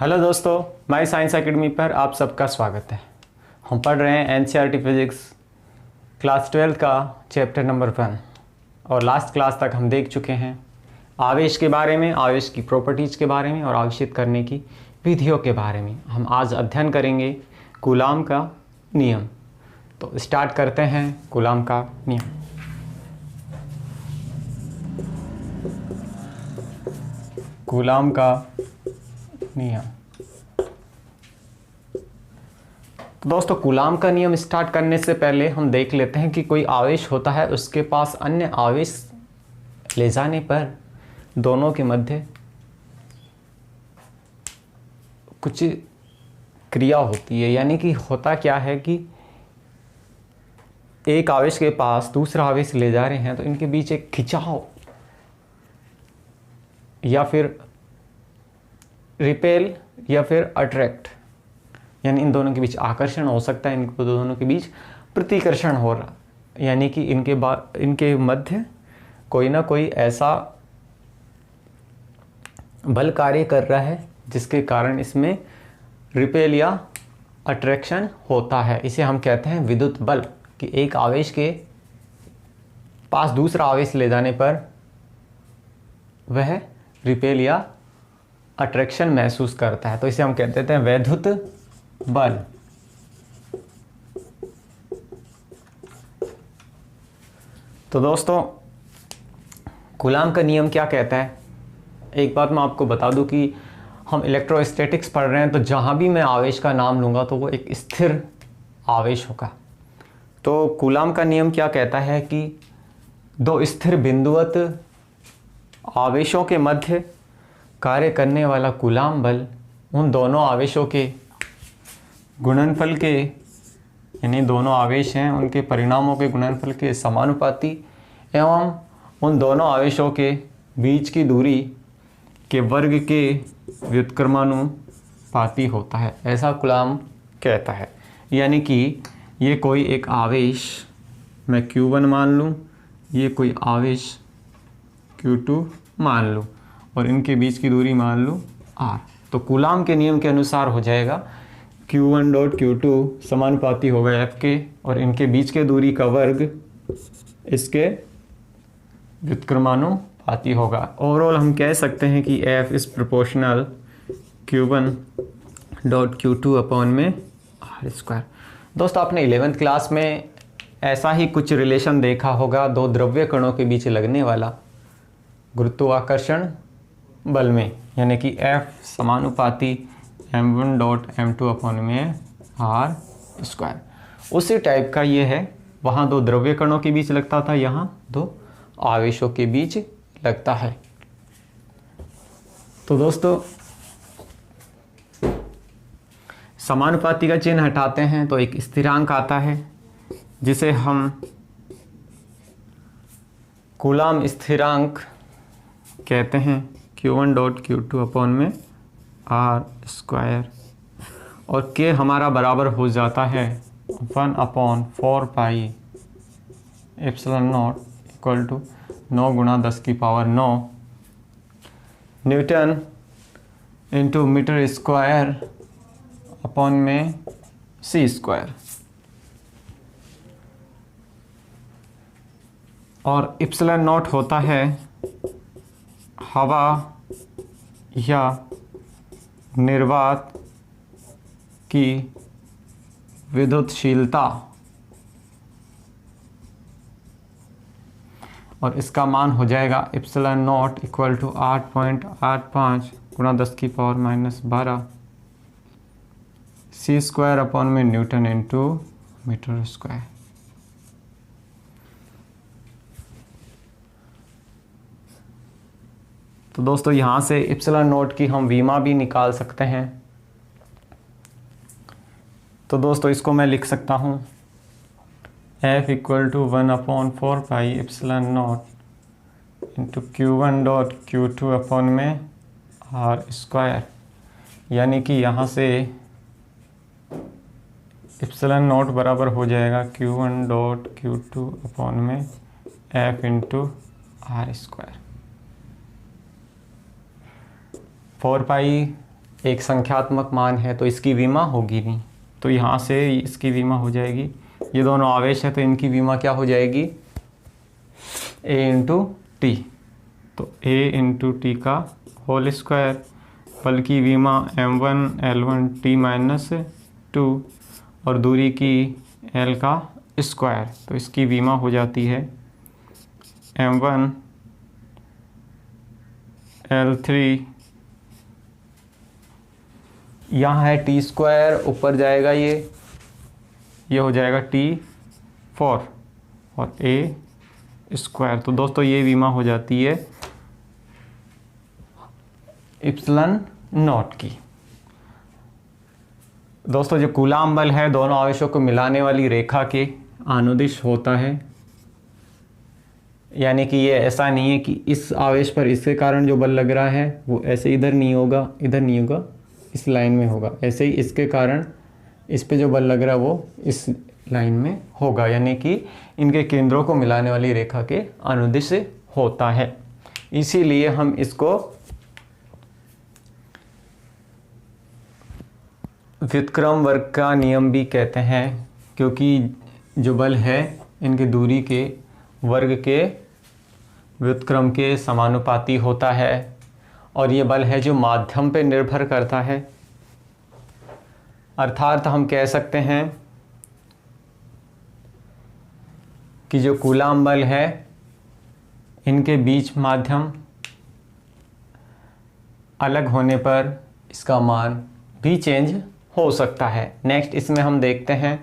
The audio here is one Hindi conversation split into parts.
हेलो दोस्तों, माई साइंस एकेडमी पर आप सबका स्वागत है। हम पढ़ रहे हैं एनसीईआरटी फिजिक्स क्लास 12 का चैप्टर नंबर 1 और लास्ट क्लास तक हम देख चुके हैं आवेश के बारे में, आवेश की प्रॉपर्टीज़ के बारे में और आवेशित करने की विधियों के बारे में। हम आज अध्ययन करेंगे कूलाम का नियम। तो स्टार्ट करते हैं कूलाम का नियम। कूलाम का नियम। तो दोस्तों, कूलाम का नियम स्टार्ट करने से पहले हम देख लेते हैं कि कोई आवेश होता है, उसके पास अन्य आवेश ले जाने पर दोनों के मध्य कुछ क्रिया होती है। यानी कि होता क्या है कि एक आवेश के पास दूसरा आवेश ले जा रहे हैं तो इनके बीच एक खिंचाव या फिर रिपेल या फिर अट्रैक्ट, यानी इन दोनों के बीच आकर्षण हो सकता है, इनको दोनों के बीच प्रतिकर्षण हो रहा, यानी कि इनके मध्य कोई ना कोई ऐसा बल कार्य कर रहा है जिसके कारण इसमें रिपेल या अट्रैक्शन होता है। इसे हम कहते हैं विद्युत बल, कि एक आवेश के पास दूसरा आवेश ले जाने पर वह रिपेल या अट्रैक्शन महसूस करता है, तो इसे हम कहते हैं वैद्युत बल। तो दोस्तों, कूलाम का नियम क्या कहता है? एक बात मैं आपको बता दूं कि हम इलेक्ट्रोस्टैटिक्स पढ़ रहे हैं, तो जहां भी मैं आवेश का नाम लूंगा तो वो एक स्थिर आवेश होगा। तो कूलाम का नियम क्या कहता है कि दो स्थिर बिंदुवत आवेशों के मध्य कार्य करने वाला कूलाम बल उन दोनों आवेशों के गुणनफल के, यानी दोनों आवेश हैं उनके परिणामों के गुणनफल के समानुपाती एवं उन दोनों आवेशों के बीच की दूरी के वर्ग के व्युत्क्रमानुपाती होता है, ऐसा कूलाम कहता है। यानी कि ये कोई एक आवेश मैं Q1 मान लूँ, ये कोई आवेश Q2 मान लूँ और इनके बीच की दूरी मान लूँ R, तो कूलाम के नियम के अनुसार हो जाएगा Q1 डॉट Q2 समानुपाती होगा F के, और इनके बीच के दूरी का वर्ग इसके व्युत्क्रमानुपाती होगा। ओवरऑल हम कह सकते हैं कि F is proportional Q1 dot Q2 upon में R स्क्वायर। दोस्तों, आपने 11th क्लास में ऐसा ही कुछ रिलेशन देखा होगा, दो द्रव्य कणों के बीच लगने वाला गुरुत्वाकर्षण बल में, यानी कि F समानुपाती m1 डॉट m2 अपॉन में R स्क्वायर। उसी टाइप का ये है, वहाँ दो द्रव्य कणों के बीच लगता था, यहाँ दो आवेशों के बीच लगता है। तो दोस्तों, समानुपाती का चिन्ह हटाते हैं तो एक स्थिरांक आता है जिसे हम कूलाम स्थिरांक कहते हैं, Q1 डॉट Q2 अपॉन में R स्क्वायर, और K हमारा बराबर हो जाता है 1 upon 4 pi epsilon not equal to 9 गुणा 10 की power 9 newton into metre square upon में C स्क्वायर। और एप्सिलॉन नॉट होता है हवा या निर्वात की विद्युतशीलता, और इसका मान हो जाएगा एप्सिलॉन नॉट इक्वल टू 8.85 गुणा 10 की power minus 12 C square upon में न्यूटन इंटू मीटर स्क्वायर। तो दोस्तों, यहाँ से एप्सिलॉन नॉट की हम वीमा भी निकाल सकते हैं। तो दोस्तों, इसको मैं लिख सकता हूँ F equal to 1 upon 4 pi epsilon not into Q1 dot Q2 upon में R स्क्वायर। यानी कि यहाँ से एप्सिलॉन नॉट बराबर हो जाएगा Q1 डॉट Q2 अपॉन में F इंटू R स्क्वायर। 4 पाई एक संख्यात्मक मान है तो इसकी विमा होगी नहीं, तो यहाँ से इसकी विमा हो जाएगी। ये दोनों आवेश है तो इनकी विमा क्या हो जाएगी, a इंटू टी। तो a इंटू टी का होल स्क्वायर, बल की विमा m1 L1 t माइनस 2 और दूरी की l का स्क्वायर, तो इसकी विमा हो जाती है m1 L3, यहाँ है टी स्क्वायर, ऊपर जाएगा ये हो जाएगा T4 और a स्क्वायर। तो दोस्तों ये विमा हो जाती है इप्सिलॉन नॉट की। दोस्तों जो कूलाम बल है दोनों आवेशों को मिलाने वाली रेखा के अनुदिश होता है, यानी कि ये ऐसा नहीं है कि इस आवेश पर इसके कारण जो बल लग रहा है वो ऐसे इधर नहीं होगा, इधर नहीं होगा, इस लाइन में होगा। ऐसे ही इसके कारण इस पे जो बल लग रहा है वो इस लाइन में होगा, यानी कि इनके केंद्रों को मिलाने वाली रेखा के अनुदिश होता है। इसीलिए हम इसको व्युत्क्रम वर्ग का नियम भी कहते हैं, क्योंकि जो बल है इनके दूरी के वर्ग के व्युत्क्रम के समानुपाती होता है, और ये बल है जो माध्यम पे निर्भर करता है। अर्थात हम कह सकते हैं कि जो कूलाम बल है इनके बीच माध्यम अलग होने पर इसका मान भी चेंज हो सकता है। नेक्स्ट इसमें हम देखते हैं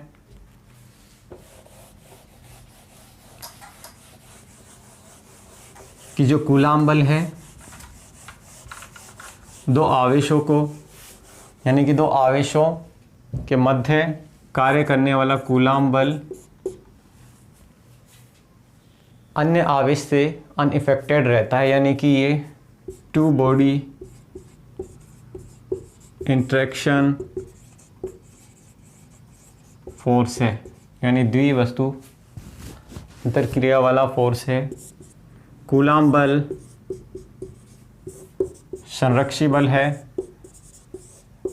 कि जो कूलाम बल है दो आवेशों को, यानी कि दो आवेशों के मध्य कार्य करने वाला कूलाम बल अन्य आवेश से अनइफेक्टेड रहता है, यानी कि ये टू बॉडी इंटरेक्शन फोर्स है, यानी द्विवस्तु अंतरक्रिया वाला फोर्स है। कूलाम बल संरक्षी बल है,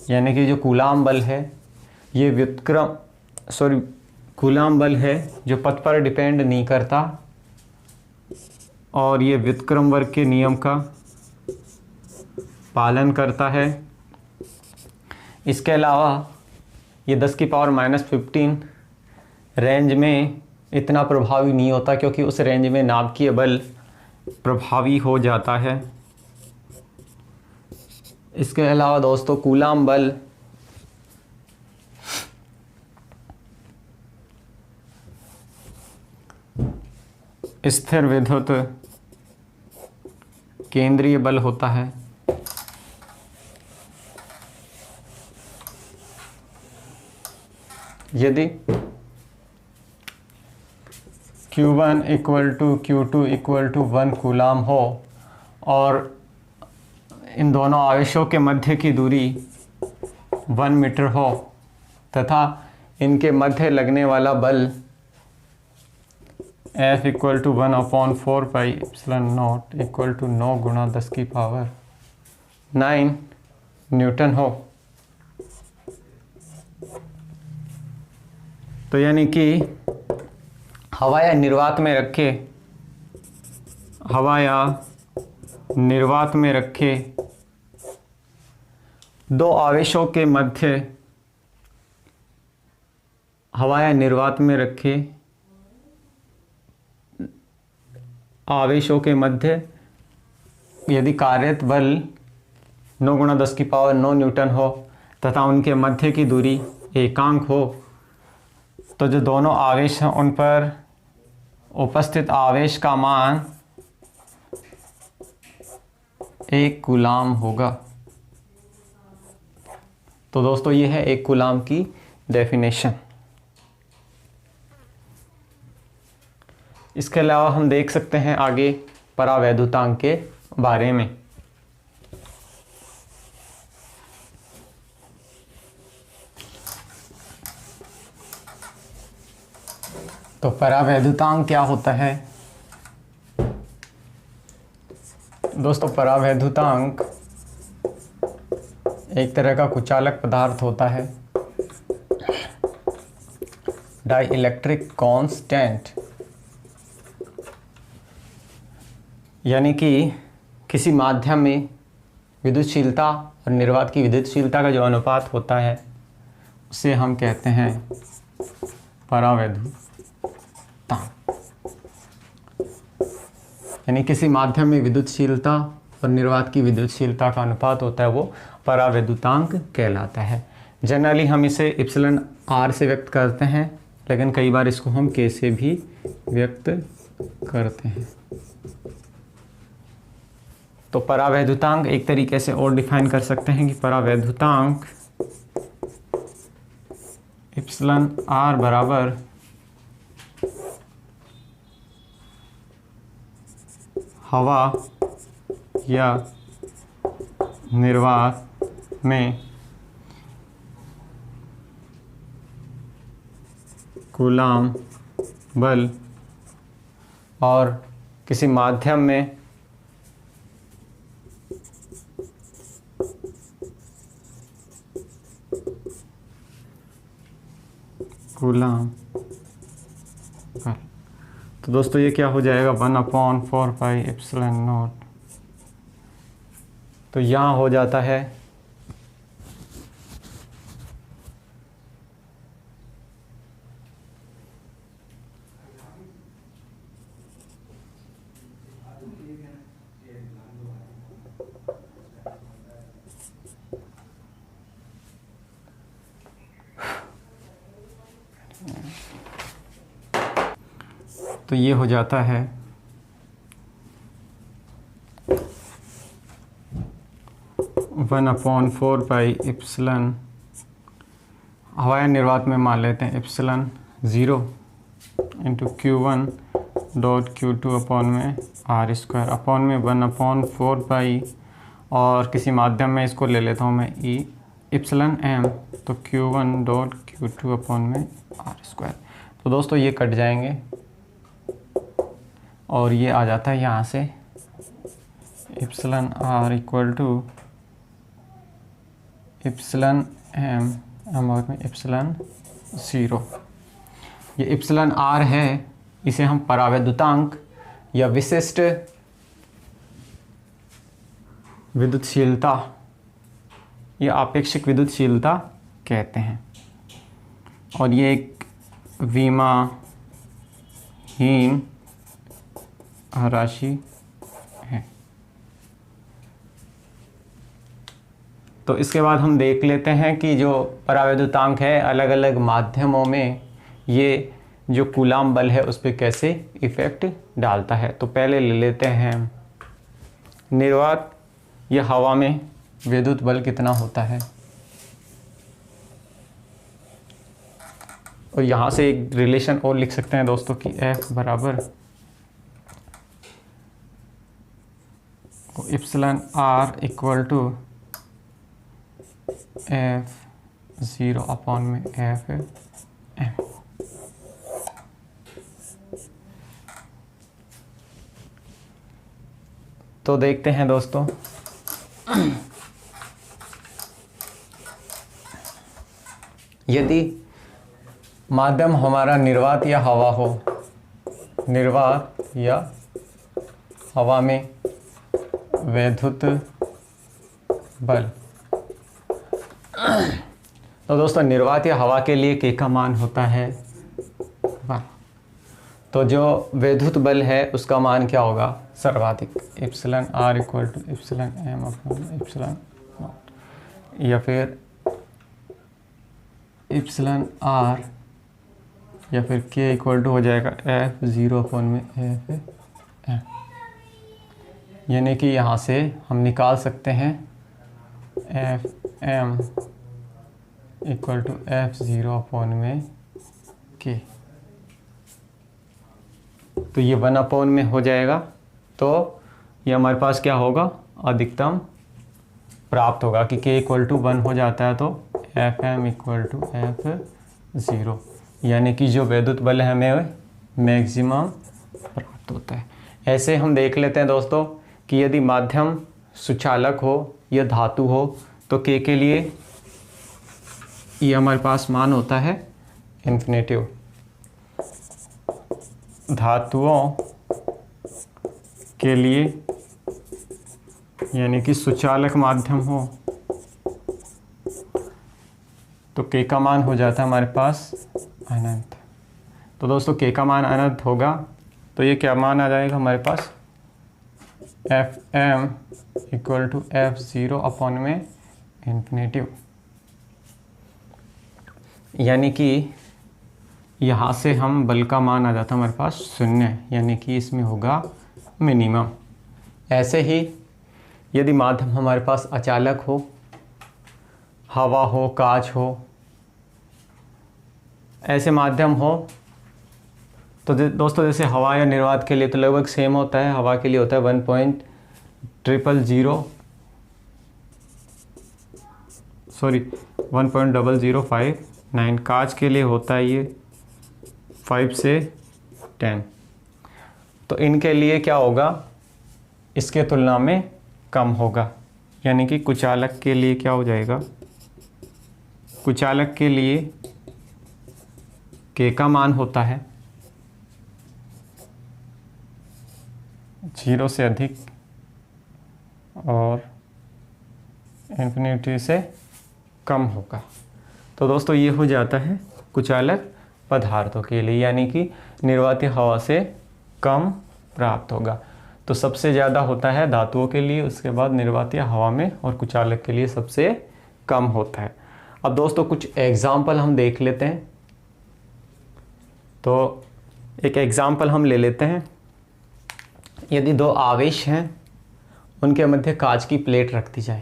यानी कि जो कूलाम बल है ये कूलाम बल है जो पथ पर डिपेंड नहीं करता, और ये व्युत्क्रम वर्ग के नियम का पालन करता है। इसके अलावा ये 10⁻⁻15 रेंज में इतना प्रभावी नहीं होता, क्योंकि उस रेंज में नाभिकीय बल प्रभावी हो जाता है। इसके अलावा दोस्तों कूलाम बल स्थिर विद्युत केंद्रीय बल होता है। यदि Q1 = Q2 = 1 कूलाम हो और इन दोनों आवेशों के मध्य की दूरी 1 मीटर हो तथा इनके मध्य लगने वाला बल F = 1/4 pi epsilon not = 9 × 10⁹ Newton हो। तो यानी कि हवा या निर्वात में रखे दो आवेशों के मध्य हवा या निर्वात में रखे आवेशों के मध्य यदि कार्यरत बल 9 × 10⁹ न्यूटन हो तथा उनके मध्य की दूरी एकांक हो, तो जो दोनों आवेश हैं उन पर उपस्थित आवेश का मान 1 कूलाम होगा। तो दोस्तों ये है 1 कूलाम की डेफिनेशन। इसके अलावा हम देख सकते हैं आगे परावैद्युतांक के बारे में। तो परावैद्युतांक क्या होता है दोस्तों? परावैद्युतांक एक तरह का कुचालक पदार्थ होता है। डाई इलेक्ट्रिक कांस्टेंट, यानी कि किसी माध्यम में विद्युतशीलता और निर्वात की विद्युतशीलता का जो अनुपात होता है उसे हम कहते हैं परावैद्युतांक। यानी किसी माध्यम में विद्युतशीलता और निर्वात की विद्युतशीलता का अनुपात होता है वो परावैद्युतांक कहलाता है। जनरली हम इसे इप्सिलन आर से व्यक्त करते हैं, लेकिन कई बार इसको हम के से भी व्यक्त करते हैं। तो परावैद्युतांक एक तरीके से और डिफाइन कर सकते हैं कि परावैद्युतांक इप्सिलन आर बराबर हवा या निर्वात में कूलाम बल और किसी माध्यम में कूलाम बल। तो दोस्तों ये क्या हो जाएगा 1/4πε0। तो यहाँ हो जाता है तो ये हो जाता है 1/4πε, हवाई निर्वात में मान लेते हैं एप्सिलॉन 0 इंटू Q1.Q2 अपॉन में R² अपॉन में 1/4π, और किसी माध्यम में इसको ले लेता हूँ मैं E एप्सिलॉन m, तो Q1.Q2 अपॉन में R²। तो दोस्तों ये कट जाएंगे और ये आ जाता है यहाँ से epsilon R equal to epsilon m और में एप्सिलॉन 0। ये एप्सिलॉन R है, इसे हम परावैद्युतांक या विशिष्ट विद्युतशीलता या आपेक्षिक विद्युतशीलता कहते हैं, और ये एक विमाहीन राशि है। तो इसके बाद हम देख लेते हैं कि जो परावैद्युतांक है अलग अलग माध्यमों में ये जो कूलाम बल है उस पर कैसे इफ़ेक्ट डालता है। तो पहले ले लेते हैं निर्वात या हवा में विद्युत बल कितना होता है, और यहाँ से एक रिलेशन और लिख सकते हैं दोस्तों कि F बराबर epsilon R equal to F0 upon में FM। तो देखते हैं दोस्तों, यदि माध्यम हमारा निर्वात या हवा हो, निर्वात या हवा में वैद्युत बल, तो दोस्तों निर्वात या हवा के लिए K का मान होता है 1। तो जो वैद्युत बल है उसका मान क्या होगा सर्वाधिक, epsilon R equal to epsilon m upon epsilon not, या फिर एप्सिलॉन R या फिर K इक्वल टू हो जाएगा F0 अपॉन में F, यानी कि यहाँ से हम निकाल सकते हैं Fm equal to F0 upon में K। तो ये 1 अपॉन में हो जाएगा, तो ये हमारे पास क्या होगा अधिकतम प्राप्त होगा कि K इक्वल टू 1 हो जाता है, तो Fm इक्वल टू F0, यानी कि जो वैद्युत बल है हमें मैक्सिमम प्राप्त होता है। ऐसे हम देख लेते हैं दोस्तों कि यदि माध्यम सुचालक हो या धातु हो तो तो के लिए ये हमारे पास मान होता है इन्फिनेटिव। धातुओं के लिए यानी कि सुचालक माध्यम हो तो के का मान हो जाता है हमारे पास अनंत। तो दोस्तों के का मान अनंत होगा तो ये क्या मान आ जाएगा हमारे पास, F M equal to F zero upon में इन्फिनेटिव। यानी कि यहाँ से हम बल का मान आ जाता है हमारे पास 0, यानी कि इसमें होगा मिनिमम। ऐसे ही यदि माध्यम हमारे पास अचालक हो, हवा हो, कांच हो, ऐसे माध्यम हो तो दोस्तों जैसे हवा या निर्वात के लिए तो लगभग सेम होता है। हवा के लिए होता है 1.0059, कांच के लिए होता है ये 5 से 10। तो इनके लिए क्या होगा, इसके तुलना में कम होगा। यानी कि कुचालक के लिए क्या हो जाएगा, कुचालक के लिए के का मान होता है 0 से अधिक और इन्फिनिटी से कम होगा। तो दोस्तों ये हो जाता है कुचालक पदार्थों के लिए, यानी कि निर्वातीय हवा से कम प्राप्त होगा। तो सबसे ज़्यादा होता है धातुओं के लिए, उसके बाद निर्वातीय हवा में, और कुचालक के लिए सबसे कम होता है। अब दोस्तों कुछ एग्जाम्पल हम देख लेते हैं। तो एक एग्जाम्पल हम ले लेते हैं। यदि दो आवेश हैं, उनके मध्य कांच की प्लेट रख दी जाए,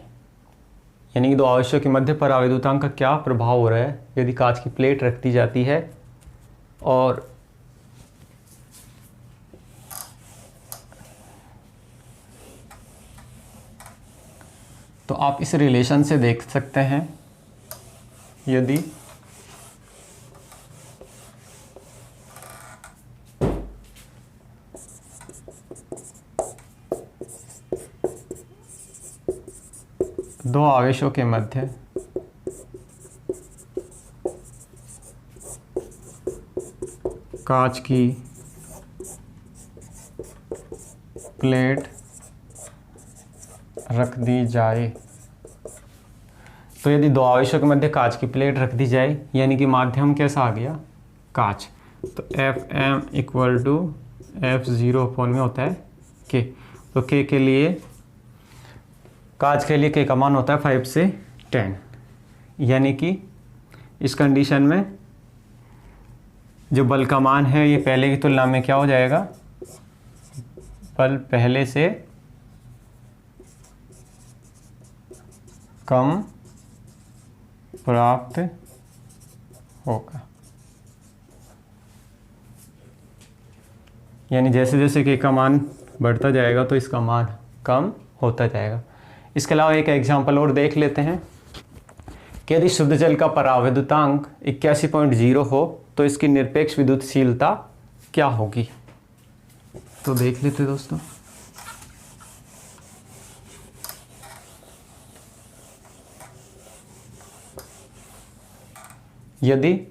यानी कि दो आवेशों के मध्य पर आवेदुतांक का क्या प्रभाव हो रहा है यदि कांच की प्लेट रख दी जाती है, और तो आप इस रिलेशन से देख सकते हैं। यदि दो आवेशों के मध्य कांच की प्लेट रख दी जाए, तो यदि दो आवेशों के मध्य कांच की प्लेट रख दी जाए, यानी कि माध्यम कैसा आ गया, कांच, तो F M equal to F zero upon में होता है के। तो के लिए, कांच के लिए के का मान होता है 5 से 10, यानी कि इस कंडीशन में जो बल का मान है ये पहले की तुलना में क्या हो जाएगा, बल पहले से कम प्राप्त होगा। यानी जैसे जैसे के का मान बढ़ता जाएगा तो इसका मान कम होता जाएगा। इसके अलावा एक एग्जांपल और देख लेते हैं कि यदि शुद्ध जल का परावैद्युतांक 81.0 हो तो इसकी निरपेक्ष विद्युतशीलता क्या होगी। तो देख लेते दोस्तों। यदि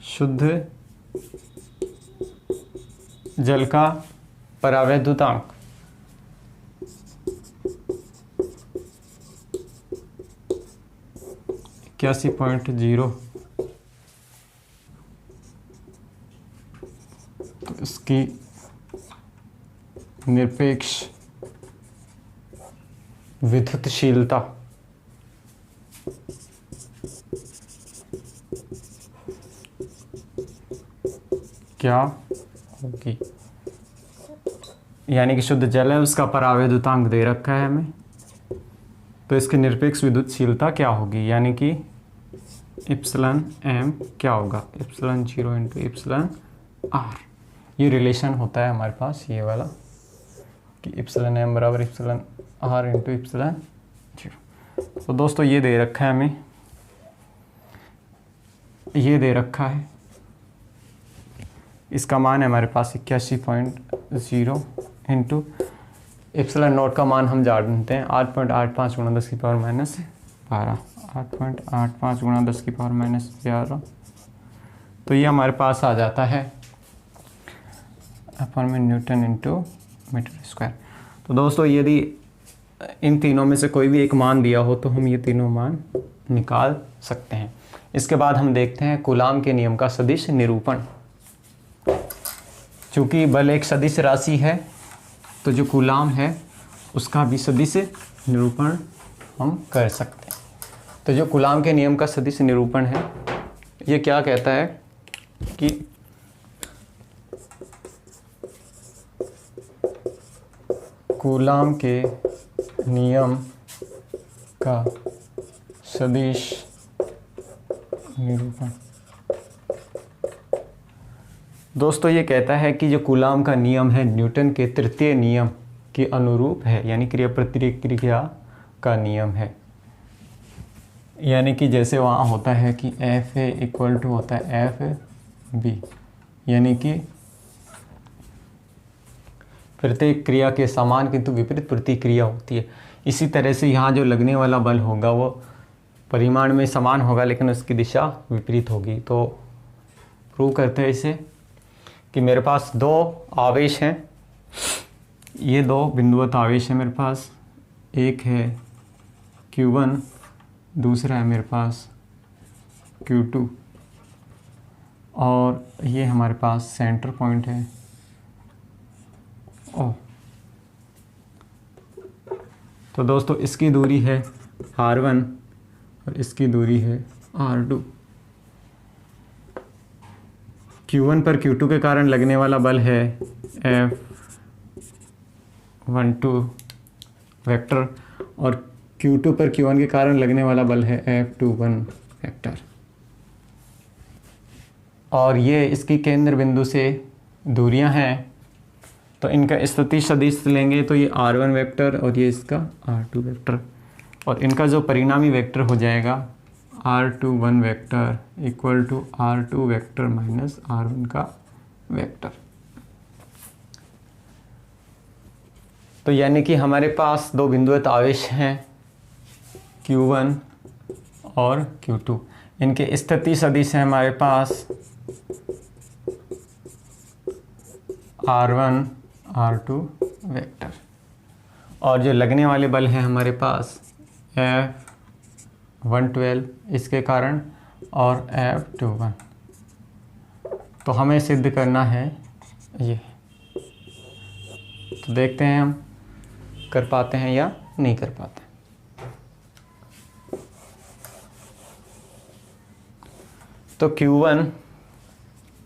शुद्ध जल का परावैद्युतांक 81.0, तो इसकी निरपेक्ष विद्युतशीलता क्या होगी। यानी कि शुद्ध जल है, उसका परावैद्युतांक दे रखा है हमें, तो इसकी निरपेक्ष विद्युतशीलता क्या होगी। यानी कि इप्सिलॉन एम क्या होगा, इप्सिलॉन 0 इंटू इप्सिलॉन आर। ये रिलेशन होता है हमारे पास ये वाला कि इप्सिलॉन एम बराबर इप्सिलॉन आर इंटू इप्सिलॉन 0। तो दोस्तों ये दे रखा है हमें, ये दे रखा है, इसका मान है हमारे पास 81.0 इंटू एप्सिलॉन नॉट का मान हम जानते हैं 8.85 गुणा 10 की पावर माइनस 12, 8.85 गुणा 10 की पावर माइनस 11। तो ये हमारे पास आ जाता है अपन में न्यूटन इंटू मीटर स्क्वायर। तो दोस्तों यदि इन तीनों में से कोई भी एक मान दिया हो तो हम ये तीनों मान निकाल सकते हैं। इसके बाद हम देखते हैं कूलाम के नियम का सदिश निरूपण। चूँकि बल एक सदिश राशि है तो जो कूलाम है उसका भी सदिश निरूपण हम कर सकते हैं। तो जो कूलाम के नियम का सदिश निरूपण है ये क्या कहता है कि कूलाम के नियम का सदिश निरूपण। दोस्तों ये कहता है कि जो कूलाम का नियम है न्यूटन के तृतीय नियम के अनुरूप है, यानी क्रिया प्रतिक्रिया का नियम है। यानी कि जैसे वहाँ होता है कि एफ ए इक्वल टू होता है एफ बी, यानी कि प्रत्येक क्रिया के समान किंतु विपरीत प्रतिक्रिया होती है। इसी तरह से यहाँ जो लगने वाला बल होगा वो परिमाण में समान होगा लेकिन उसकी दिशा विपरीत होगी। तो प्रूव करते हैं इसे कि मेरे पास दो आवेश हैं, ये दो बिंदुवत आवेश है मेरे पास, एक है Q1, दूसरा है मेरे पास Q2 और ये हमारे पास सेंटर पॉइंट है ओ। तो दोस्तों इसकी दूरी है R1 और इसकी दूरी है R2। Q1 पर Q2 के कारण लगने वाला बल है F12 वेक्टर और Q2 पर Q1 के कारण लगने वाला बल है F21 वेक्टर। और ये इसकी केंद्र बिंदु से दूरियां हैं तो इनका स्थिति सदिश लेंगे तो ये R1 वेक्टर और ये इसका R2 वेक्टर और इनका जो परिणामी वेक्टर हो जाएगा R21 vector equal to R2 vector minus R1 का वेक्टर। तो यानी कि हमारे पास दो बिंदुवत आवेश हैं Q1 और Q2, इनके स्थिति सदिश है हमारे पास R1 R2 वेक्टर और जो लगने वाले बल हैं हमारे पास F112 इसके कारण और F21। तो हमें सिद्ध करना है ये, तो देखते हैं हम कर पाते हैं या नहीं कर पाते। तो Q1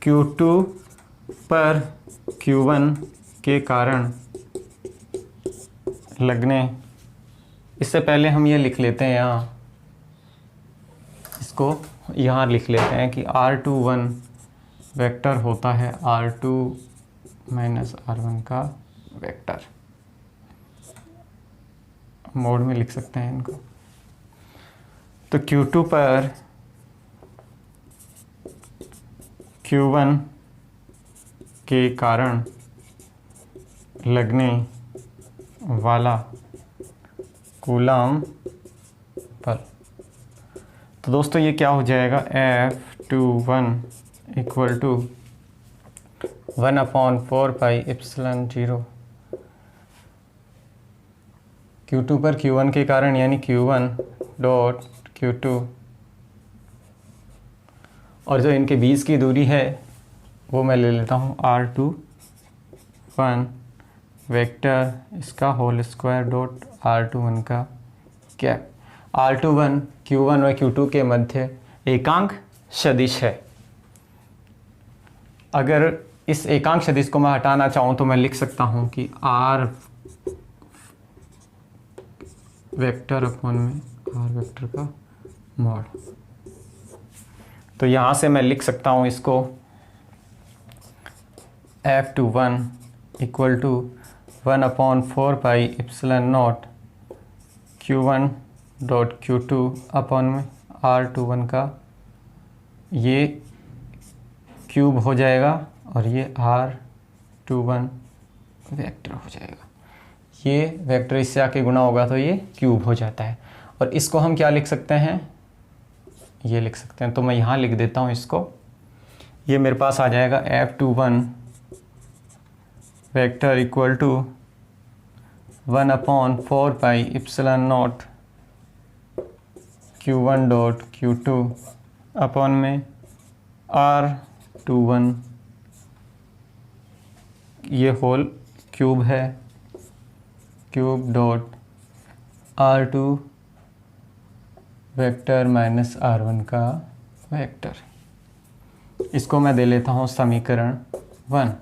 Q2 पर Q1 के कारण लगने, इससे पहले हम ये लिख लेते हैं यहाँ, इसको यहाँ लिख लेते हैं कि R21 वेक्टर होता है R2 माइनस R1 का वेक्टर। मोड में लिख सकते हैं इनको। तो Q2 पर Q1 के कारण लगने वाला कूलाम बल। तो दोस्तों ये क्या हो जाएगा F21 इक्वल टू 1/4πε0 Q2 पर Q1 के कारण यानी Q1 डॉट Q2 और जो इनके बीच की दूरी है वो मैं ले लेता हूँ R21 वेक्टर इसका होल स्क्वायर डॉट R21 का कैप। R21 Q1 और Q2 के मध्य एकांक सदिश है। अगर इस एकांक सदिश को मैं हटाना चाहूँ तो मैं लिख सकता हूँ कि R वेक्टर अपॉन में R वेक्टर का मॉड। तो यहाँ से मैं लिख सकता हूँ इसको F21 equal to 1/4πε0 Q1 dot Q2 upon में R21 का ये क्यूब हो जाएगा और ये R21 वेक्टर हो जाएगा। ये वेक्टर इससे आके गुना होगा तो ये क्यूब हो जाता है। और इसको हम क्या लिख सकते हैं, ये लिख सकते हैं, तो मैं यहाँ लिख देता हूँ इसको। ये मेरे पास आ जाएगा F21 vector equal to 1/4 pi epsilon not Q1 dot Q2 upon में R21, ये होल क्यूब है, cube dot R2 vector minus R1 का वेक्टर। इसको मैं दे लेता हूँ समीकरण 1।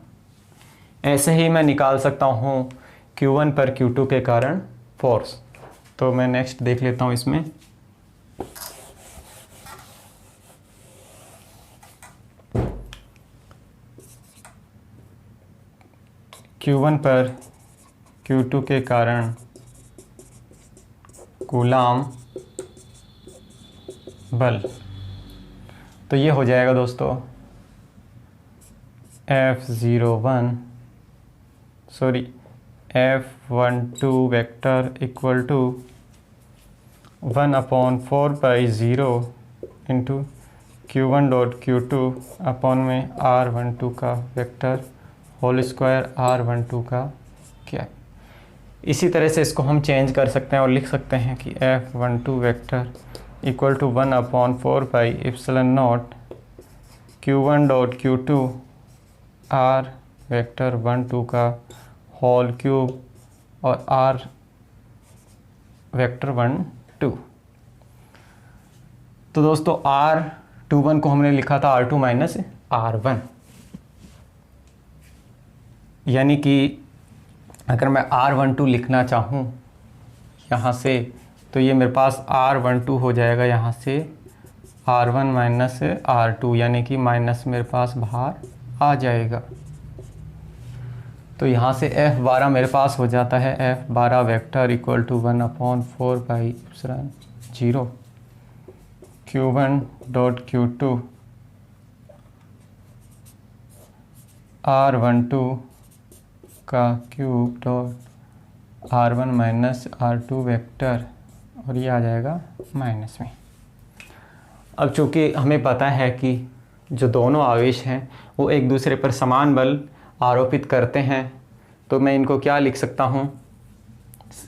ऐसे ही मैं निकाल सकता हूँ Q1 पर Q2 के कारण फोर्स। तो मैं नेक्स्ट देख लेता हूँ इसमें। Q1 पर Q2 के कारण कूलाम बल, तो ये हो जाएगा दोस्तों F12 vector equal to 1/4 pi 0 into Q1 dot Q2 upon में R12 का वेक्टर होल स्क्वायर R12 का क्या। इसी तरह से इसको हम चेंज कर सकते हैं और लिख सकते हैं कि F12 vector equal to 1/4 pi epsilon not Q1 dot Q2 R vector 12 का होल क्यूब और R वेक्टर 12। तो दोस्तों R21 को हमने लिखा था R2 माइनस R1, यानी कि अगर मैं R12 लिखना चाहूँ यहाँ से, तो ये मेरे पास R12 हो जाएगा यहाँ से R1 माइनस R2, यानी कि माइनस मेरे पास बाहर आ जाएगा। तो यहाँ से F12 मेरे पास हो जाता है F12 vector equal to 1/4 pi epsilon 0 Q1 dot Q2 R12 का cube dot R1 minus R2 vector, और ये आ जाएगा माइनस में। अब चूँकि हमें पता है कि जो दोनों आवेश हैं वो एक दूसरे पर समान बल आरोपित करते हैं, तो मैं इनको क्या लिख सकता हूँ,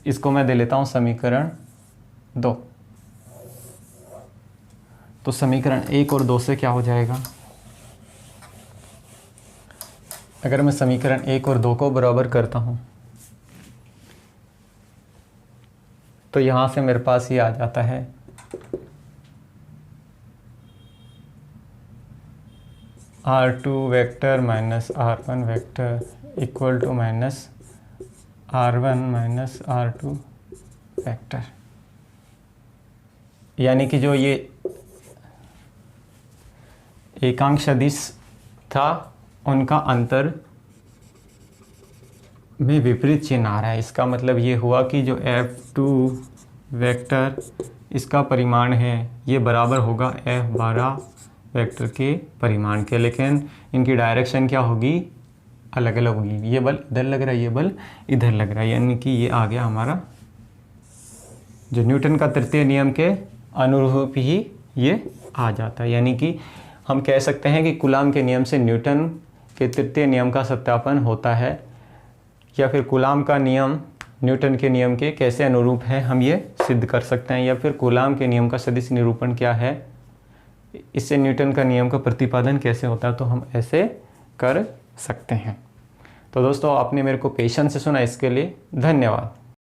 इसको मैं दे लेता हूँ समीकरण 2। तो समीकरण 1 और 2 से क्या हो जाएगा, अगर मैं समीकरण 1 और 2 को बराबर करता हूँ तो यहाँ से मेरे पास ये आ जाता है R2 vector minus R1 vector equal to minus R1 minus R2 vector, यानी कि जो ये एकांक सदिश था उनका अंतर में विपरीत चिन्ह आ रहा है। इसका मतलब ये हुआ कि जो F2 वेक्टर इसका परिमाण है ये बराबर होगा F12 वेक्टर के परिमाण के, लेकिन इनकी डायरेक्शन क्या होगी, अलग अलग होगी। ये बल इधर लग रहा है, ये बल इधर लग रहा है, यानी कि ये आ गया हमारा जो न्यूटन का तृतीय नियम के अनुरूप ही ये आ जाता है। यानी कि हम कह सकते हैं कि कूलाम के नियम से न्यूटन के तृतीय नियम का सत्यापन होता है, या फिर कूलाम का नियम न्यूटन के नियम के कैसे अनुरूप है हम ये सिद्ध कर सकते हैं, या फिर कूलाम के नियम का सदिश निरूपण क्या है, इससे न्यूटन का नियम का प्रतिपादन कैसे होता है, तो हम ऐसे कर सकते हैं। तो दोस्तों आपने मेरे को पेशेंस से सुना, इसके लिए धन्यवाद।